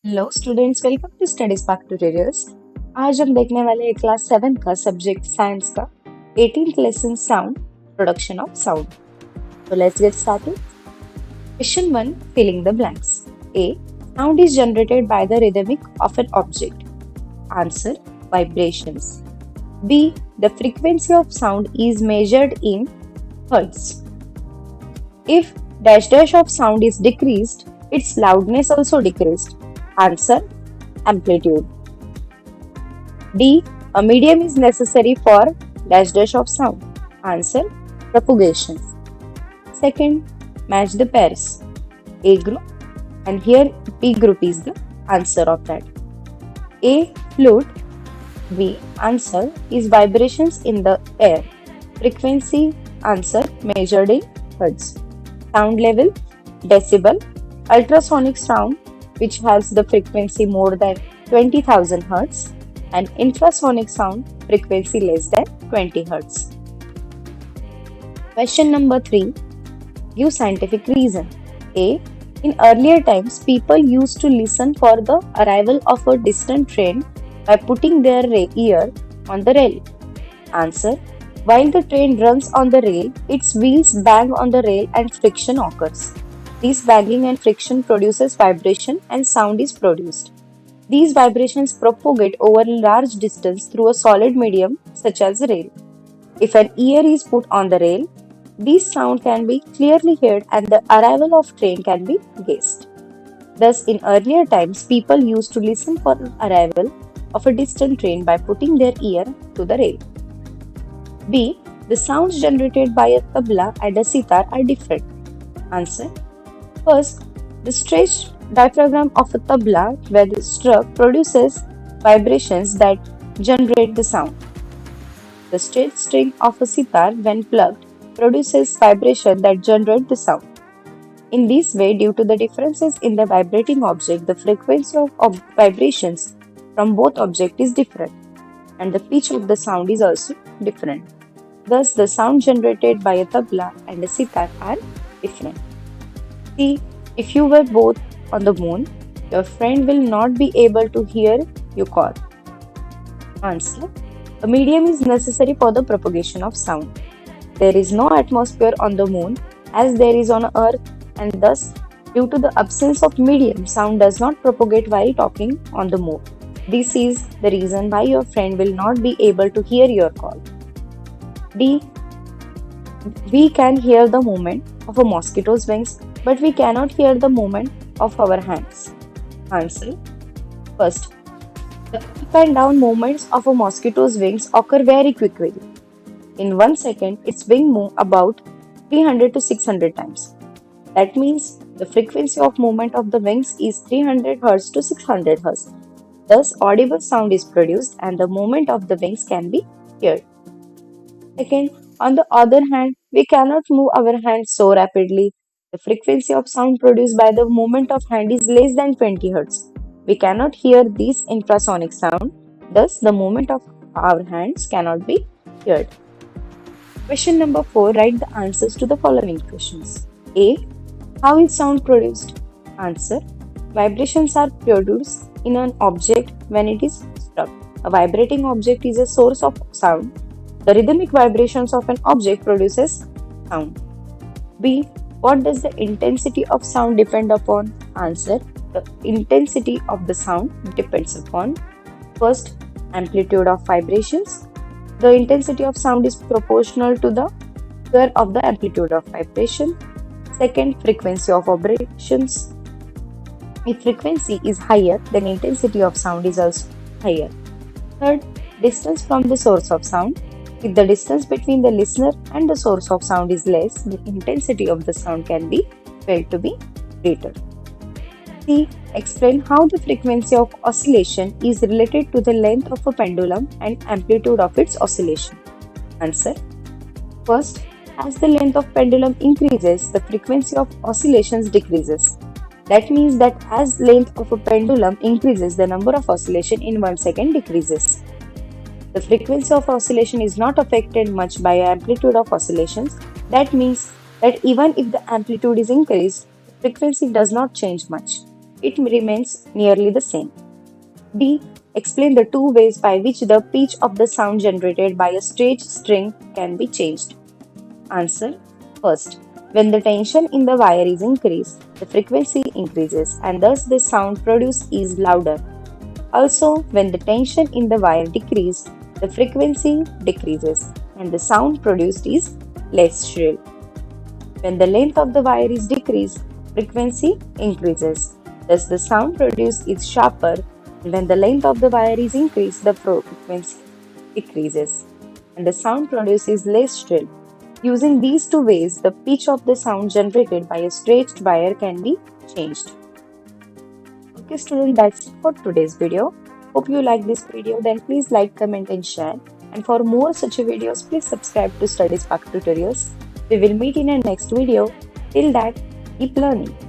Hello students, welcome to Study Spark tutorials. आज हम देखने वाले हैं क्लास 7 का सब्जेक्ट साइंस का 18th lesson sound, production of sound. तो let's get started. Question 1, filling the blanks. A, sound is generated by the rhythmic of an object. Answer, vibrations. B, the frequency of sound is measured in hertz. If dash dash of sound is decreased, its loudness also decreased. Answer, amplitude. D, a medium is necessary for dash dash of sound. Answer, propagation. Second, match the pairs. A group, and here B group is the answer of that. A, flute. B, answer is vibrations in the air. Frequency, answer measured in hertz. Sound level, decibel. Ultrasonic sound, which has the frequency more than 20,000 Hz, and infrasonic sound, frequency less than 20 Hz. Question number 3, give scientific reason. A, in earlier times, people used to listen for the arrival of a distant train by putting their ear on the rail. Answer, while the train runs on the rail, its wheels bang on the rail and friction occurs. This banging and friction produces vibration and sound is produced. These vibrations propagate over a large distance through a solid medium such as a rail. If an ear is put on the rail, this sound can be clearly heard and the arrival of train can be guessed. Thus, in earlier times, people used to listen for the arrival of a distant train by putting their ear to the rail. B, the sounds generated by a tabla and a sitar are different. Answer, first, the stretched diaphragm of a tabla, when struck, produces vibrations that generate the sound. The straight string of a sitar, when plucked, produces vibration that generate the sound. In this way, due to the differences in the vibrating object, the frequency of vibrations from both objects is different, and the pitch of the sound is also different. Thus, the sound generated by a tabla and a sitar are different. See, if you were both on the moon, your friend will not be able to hear you call. Answer, a medium is necessary for the propagation of sound. There is no atmosphere on the moon as there is on Earth, and thus, due to the absence of medium, sound does not propagate while talking on the moon. This is the reason why your friend will not be able to hear your call. D, we can hear the movement of a mosquito's wings, but we cannot hear the movement of our hands. Answer, first, the up and down movements of a mosquito's wings occur very quickly. In 1 second, its wing move about 300 to 600 times. That means the frequency of movement of the wings is 300 Hz to 600 Hz. Thus, audible sound is produced and the movement of the wings can be heard. Second, on the other hand, we cannot move our hands so rapidly. The frequency of sound produced by the movement of hand is less than 20 Hz. We cannot hear this infrasonic sound. Thus, the movement of our hands cannot be heard. Question number 4, write the answers to the following questions. A, how is sound produced? Answer, vibrations are produced in an object when it is struck. A vibrating object is a source of sound. The rhythmic vibrations of an object produces sound. B, what does the intensity of sound depend upon? Answer, the intensity of the sound depends upon, first, amplitude of vibrations. The intensity of sound is proportional to the square of the amplitude of vibration. Second, frequency of vibrations. If frequency is higher, then intensity of sound is also higher. Third, distance from the source of sound. If the distance between the listener and the source of sound is less, the intensity of the sound can be felt to be greater. C, explain how the frequency of oscillation is related to the length of a pendulum and amplitude of its oscillation. Answer, first, as the length of pendulum increases, the frequency of oscillations decreases. That means that as length of a pendulum increases, the number of oscillation in 1 second decreases. The frequency of oscillation is not affected much by amplitude of oscillations. That means that even if the amplitude is increased, the frequency does not change much. it remains nearly the same. D. Explain the two ways by which the pitch of the sound generated by a straight string can be changed. Answer. First, when the tension in the wire is increased, the frequency increases and thus the sound produced is louder. Also, when the tension in the wire decreases, the frequency decreases and the sound produced is less shrill. When the length of the wire is decreased, frequency increases. Thus, the sound produced is sharper, and when the length of the wire is increased, the frequency decreases, and the sound produced is less shrill. Using these two ways, the pitch of the sound generated by a straight wire can be changed. Okay, student, that's it for today's video. Hope you like this video. Then please like, comment, and share. And for more such videos, please subscribe to Study Spark Tutorials. We will meet in our next video. Till that, keep learning.